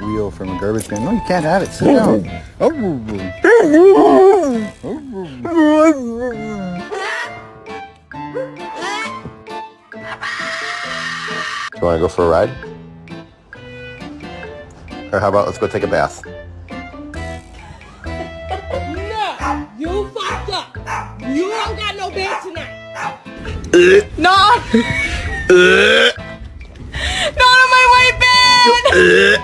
Wheel from a garbage can. No, you can't have it. Sit down. Do you want to go for a ride? Or how about let's go take a bath? No, you fucked up. You don't got no bed tonight. No. Not on my white bed.